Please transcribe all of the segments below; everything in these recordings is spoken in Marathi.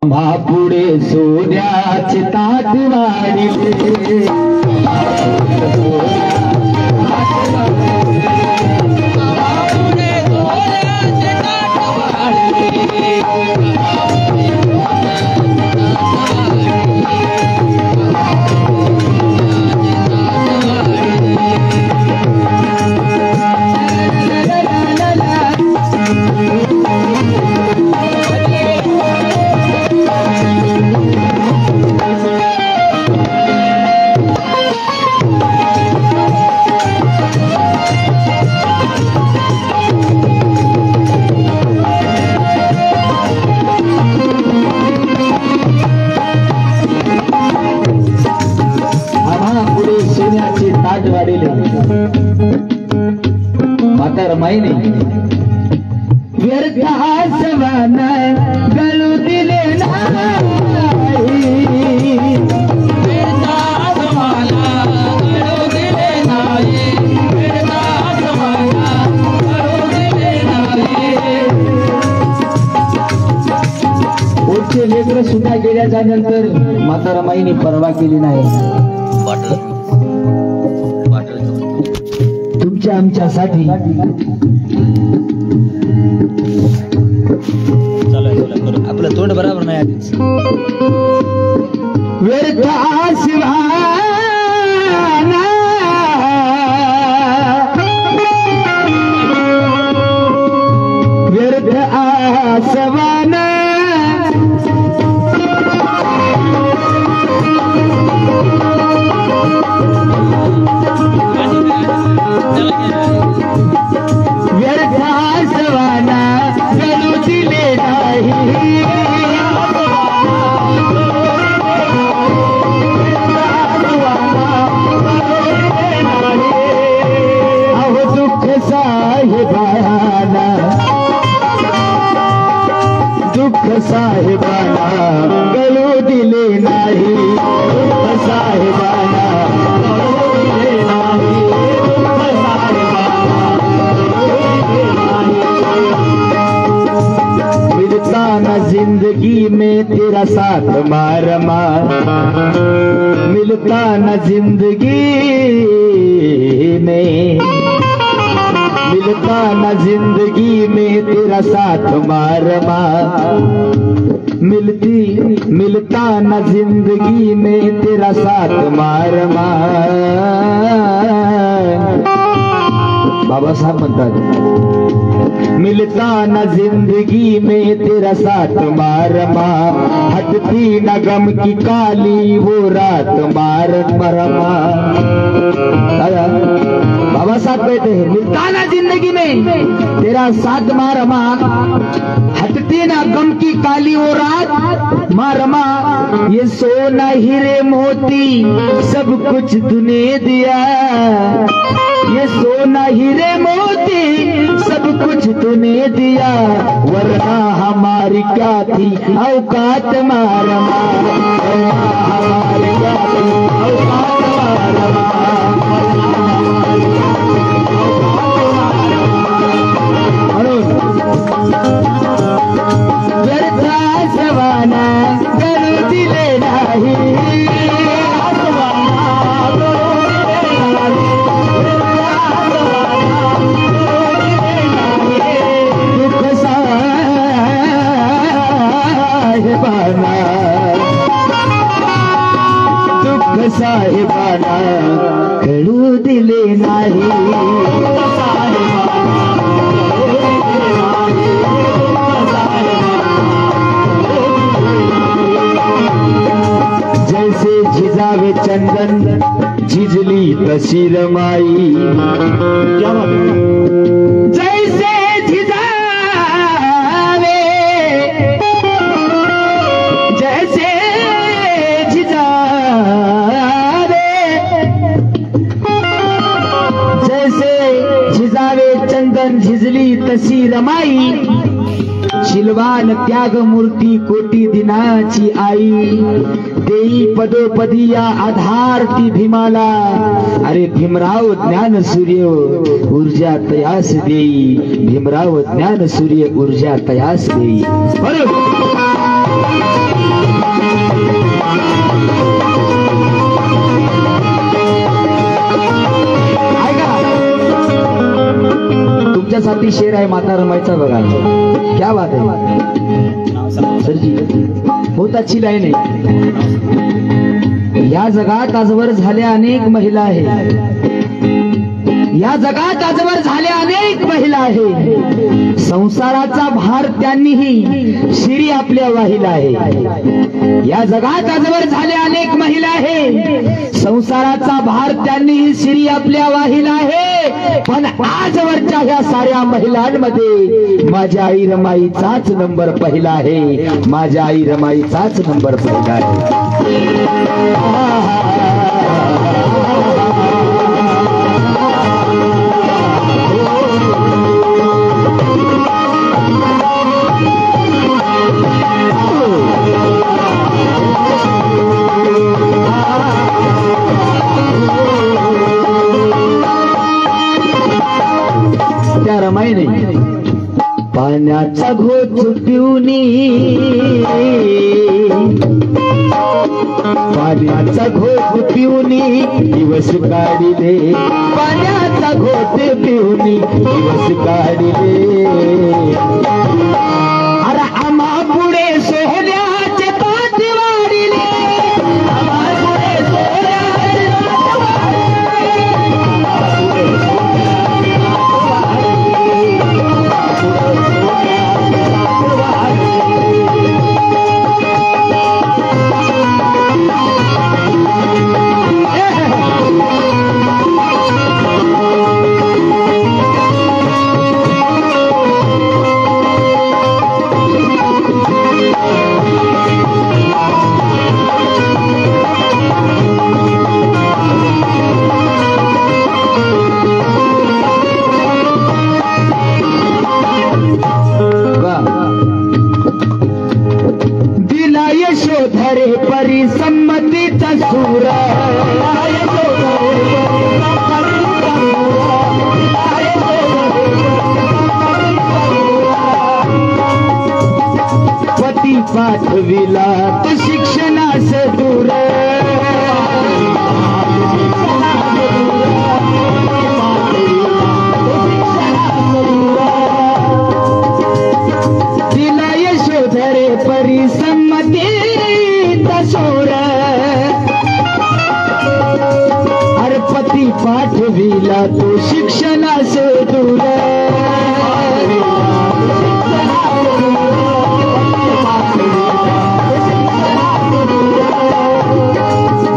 महापुढे सोन्याचे ताट वाढले म्हातार माईने व्यर्थ आसमान गळू दिले नाही, व्यर्थ आसमान गळू दिले नाही, व्यर्थ आसमान गळू दिले नाही। पुढचे लेकर सुद्धा गेल्याच्या नंतर म्हातार माईने परवा केली नाही। तुमच्या आमच्यासाठी आपलं तोंड बरोबर नाही आधीच। व्यर्थ आसमान व्यर्थ आसमान व्यर्थ आसमान गळू दिले नाही, अहो दुःख साहेबाना, दुःख साहेबाना गळू दिले नाही, दुःख साहेबाना गळू दिले नाही, दुःख साहेबाना मिलता न जिंदगी में तेरा साथ मारमा, मिलता न जिंदगी में, मिलता न जिंदगी में तेरा साथ मारमा, मिलता न जिंदगी में तेरा साथ मारमा। बाबासाहेब म्हणतात मिलता न जिंदगी में तेरा साथ मारमा, हटती न गम की काली वो रात मार मरमा। बाबा साहब कहते हैं मिलता न जिंदगी में तेरा साथ मारमा, हटती न गम की काली वो रात मारमा। ये सोना हीरे मोती सब कुछ तूने दिया, ये सोना हीरे मोती सब कुछ तूने दिया, वरना हमारी क्या थी औकात मारमा, हमारी क्या थी औकात मारमा। व्यर्थ आसमान गळू दिले नाही, दुःख साहेबाना गळू दिले नाही, जैसे झिजावे चंदन झिजली तशी रमाई, जैसे जैसे झिजावे चंदन झिजली तशी रमाई, शिलवान त्याग मूर्ती कोटी दिनाची आई, देई पदोपदी या आधार ती भीमाला, अरे भीमराव ज्ञान सूर्य ऊर्जा तयास देई, भीमराव ज्ञान सूर्य ऊर्जा तयास देई। बरोबर मराठी शेर आहे माता रमाईचा बघा, क्या बात है सर जी, बहुत अच्छी लाईन आहे. या जगात आजवर झाल्या अनेक महिला आहे, या जगात आजवर झाल्या अनेक महिला आहे, संसाराचा भार त्यांनीही शिरी आपल्या वाहिला आहे. या जगात आजवर झाल्या अनेक महिला आहे, संसाराचा भार त्यांनीही शिरी आपल्या वाहिला आहे. पण आजवरच्या ह्या साऱ्या महिलांमध्ये माझ्या आई रमाईचाच नंबर पहिला आहे, माझ्या आई रमाईचाच नंबर पहिला आहे. त्या रमाईने पाण्याचा घोट पिऊनी, पाण्याचा घोट पिऊनी दिवस काढिले, पाण्याचा घोट पिऊनी दिवस काढिले. अरे आम्हा पुढे सोहल्याचे पाठ वाढिले, आम्हा पुढे सोहल्याचे पाठ यशोधरे परी संमतीचा सूर, पती पाठविला तो शिक्षणास दूर, तिला यशोधरे परी संमती सूर, अरे पती पाठविला तो शिक्षणास दूर.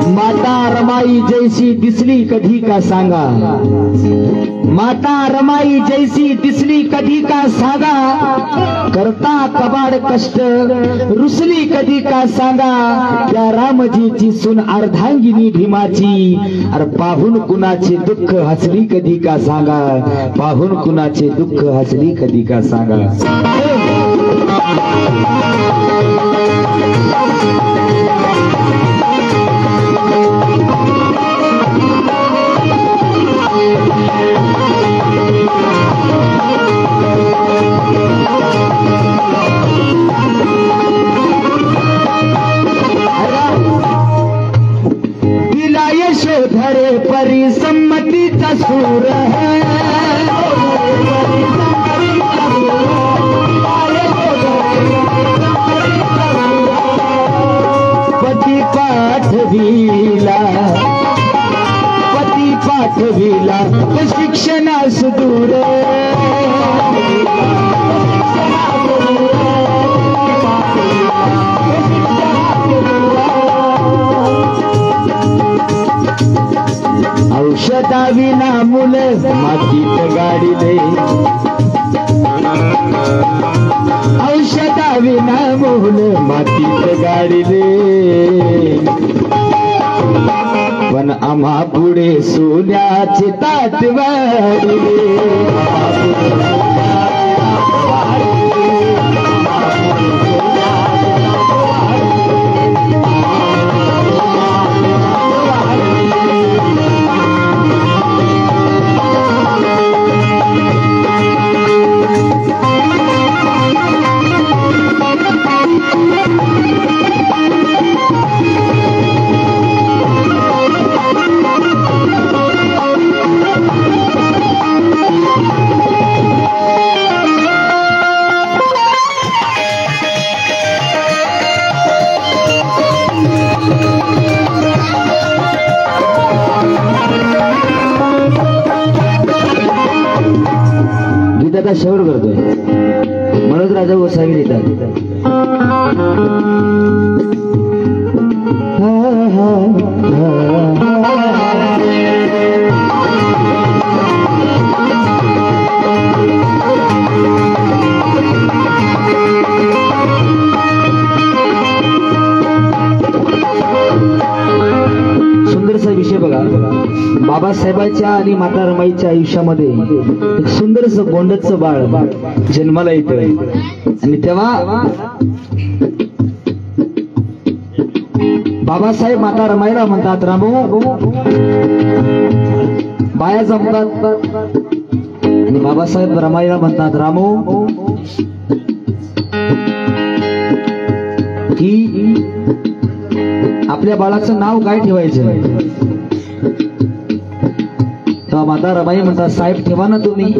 माता रमाई जैसी दिसली कधी का सांगा, माता रमाई जैसी दिसली कधी का सांगा, करता कबाड कष्ट रुसली कधी का सांगा, त्या रामजीची सून अर्धांगिनी भीमाची, अरे पाहून कुणाचे दुःख हसली कधी का सांगा, पाहून कुणाचे दुःख हसली कधी का सांगा. यशोधरे परी संमतीचा सूर, पती पाठविला, पती पाठविला तो शिक्षणास दूर, औषधा विना मुले मातीत गाडिले, औषधा विना मुले मातीत गाडिले. पण आम्हा पुढे सोन्याचे ताट वाढिले, त्याचा शेवट करतोय. मनोज राजा गोसावी लिहितात. सुंदरसा विषय बघा. बाबासाहेबांच्या आणि माता रमाईच्या आयुष्यामध्ये एक सुंदरस गोंडचं बाळ जन्माला येतोय. आणि तेव्हा बाबासाहेब माता रमाईला म्हणतात रामू, बाया जमतात. आणि बाबासाहेब रमाईला म्हणतात रामू, की आपल्या बाळाचं नाव काय ठेवायचं. तेव्हा माता रमाई म्हणतात साहेब ठेवा ना तुम्ही.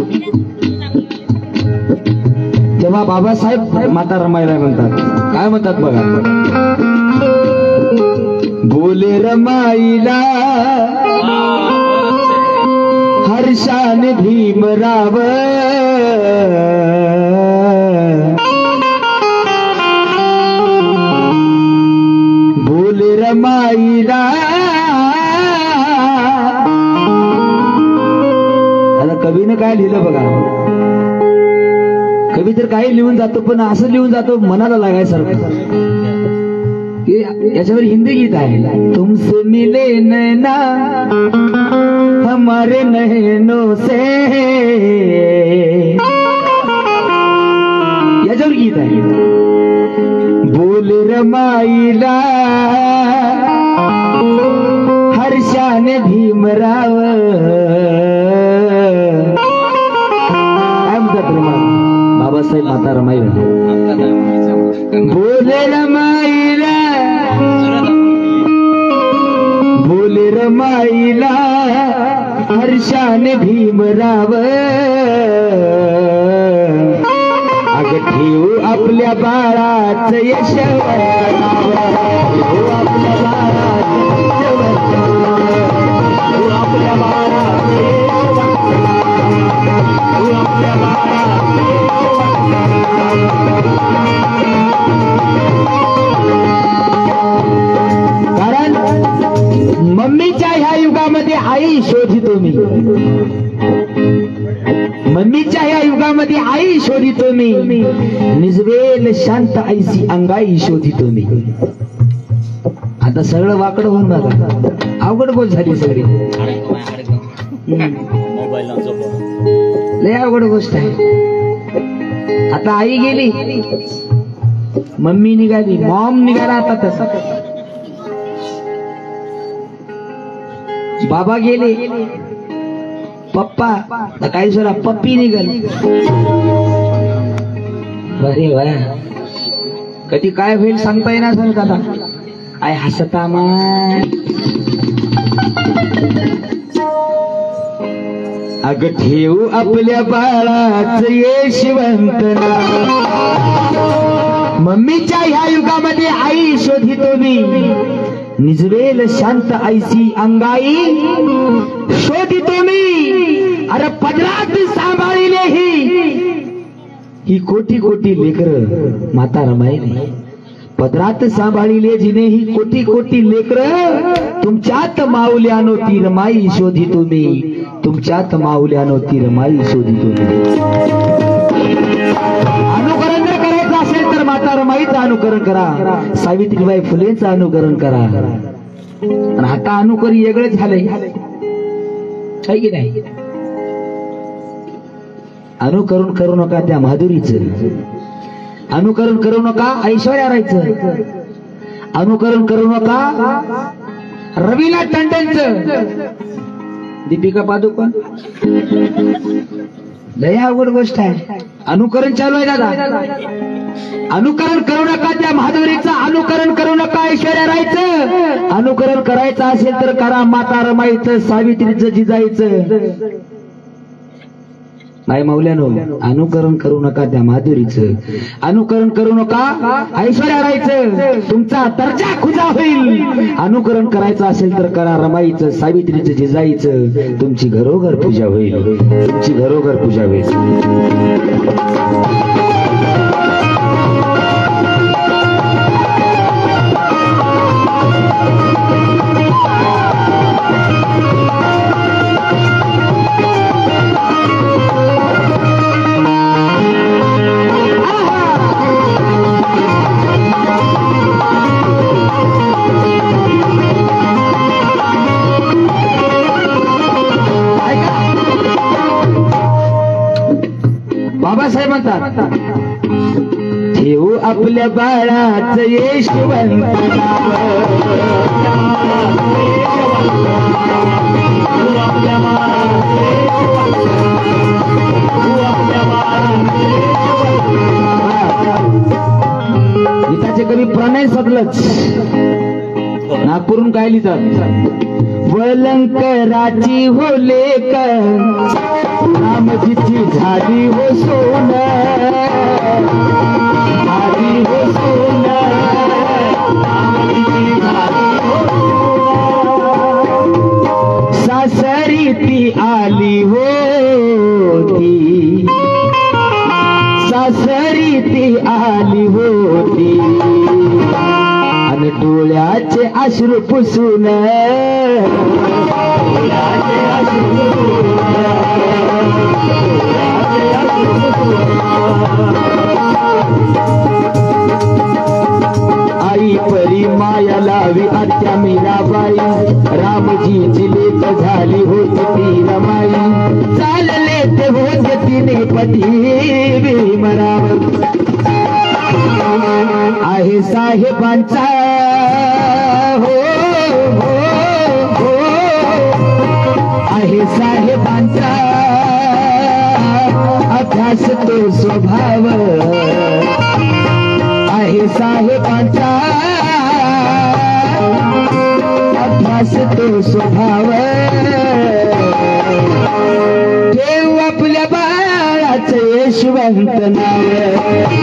तेव्हा बाबासाहेब माता रमाईला म्हणतात, काय म्हणतात बघा. बोले रमाईला हर्षाने भीमराव, बोले रमाईला. आता कवीनं काय लिहिलं बघा. कवी तर काही लिहून जातो, पण असं लिहून जातो मनाला लागायसारखं. याच्यावर हिंदी गीत आहे. तुमसे मिले नैना हमारे नैनों से, याच्यावर गीत आहे. बोले रमाईला हर्षाने भीमराव. काय म्हणतात रमा बाबासाहेब माता रमाई. बोले रमाईला, बोले रमाईला हर्षाने भीमराव. अग ठेवू आपल्या बाळाचं यशवंत नाव, ठेवू आपल्या बाळाचं यशवंत नाव, ठेवू आपल्या बाळाचं यशवंत नाव, ठेवू आपल्या बाळाचं यशवंत नाव. कारण मम्मीच्या ह्या युगामध्ये आई शोधितो मी, मम्मीच्या ह्या युगामध्ये आई शोधितो मी, निजवेल शांत आईची अंगाई शोधितो मी. आता सगळं वाकडं होऊन बघा, अवघड गोष्ट झाली सगळी. लय अवघड गोष्ट आहे. आता आई गेली, मम्मी निघाली, मॉम निघाला. आता तसा बाबा गेले, पप्पा काही जरा पप्पी निघाली. बरे वा, कधी काय होईल सांगता येणार नाही का. आय हसता माय. अग ठेवू आपल्या बाळाचं यशवंत नाव. मम्मीच्या ह्या युगामध्ये आई शोधितो मी, निजवेल शांत आईची अंगाई शोधितो मी. अरे पदरात सांभाळिले ही कोटी कोटी लेकर माता रमाईने, पदरात सांभाळिले जिने ही कोटी कोटी लेकर. तुमच्यात माऊल्यानो ती रमाई शोधितो मी, तुमच्यात माऊल्यानो ती रमाई शोधितो मी. अनुकरण जर करायचं असेल तर माता रमाईचं अनुकरण करा, सावित्रीबाई फुलेचं अनुकरण करा. आणि आता अनुकरण वेगळं झालंय काय की नाही. अनुकरण करू नका त्या माधुरीचं, अनुकरण करू नका ऐश्वर्या रायचं, अनुकरण करू नका रवीना टंडनचं, दीपिका पादुकोण. लय अवघड गोष्ट आहे. अनुकरण चालू आहे दादा. अनुकरण करू नका त्या माधुरीचं, अनुकरण करू नका ऐश्वर्या रायचं. अनुकरण करायचं असेल तर करा माता रमाईचं, सावित्रीचं, जिजाईचं. माय मौल्यानो, अनुकरण करू नका त्या माधुरीचं, अनुकरण करू नका ऐश्वर्या राहायचं, तुमचा दर्जा खुजा होईल. अनुकरण करायचं असेल तर करा रमाईचं, सावित्रीचं, जिजाईचं, तुमची घरोघर पूजा होईल, तुमची घरोघर पूजा होईल. बाबासाहेब म्हणतात, ठेवू आपल्या बाळाचं यशवंत नाव, गीताचे कवी प्रणय सदलच नागपूरून काय लिहितात, वलंकराची हो लेक रामजीची झाली हो सोन, झाली हो सोन, रामजीची झाली हो सोन. सासरी ती आली होती, सासरी ती आली होती, आणि डोळ्याचे अश्रू पुसून, डोळ्याचे अश्रू आई परी माया लावी आत्या मीराबाई, रामजीची लेक झाली होती ती रमाई, चालले ते होते तिने पती भीमराव. आहे साहेबांचा हो, हो, हो, आहे साहेबांचा अभ्यास तो स्वभाव, आहे साहेबांचा अभ्यास तो स्वभाव. ठेव आपल्या बाळाचं यशवंत नाव,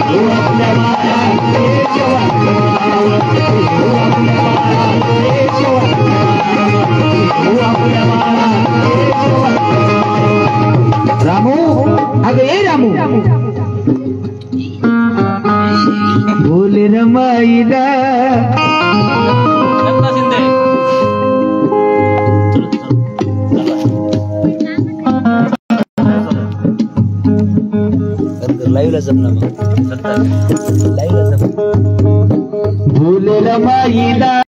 ठेव आपल्या बाळाचं यशवंत नाव, ठेव आपल्या बाळाचं यशवंत नाव, ठेव आपल्या बाळाचं यशवंत नाव. रामू, अगं ये रामू, बोल रमाईला, लाईव्हला जमला मग, लाईव्हला जमला. बोल रमाईला.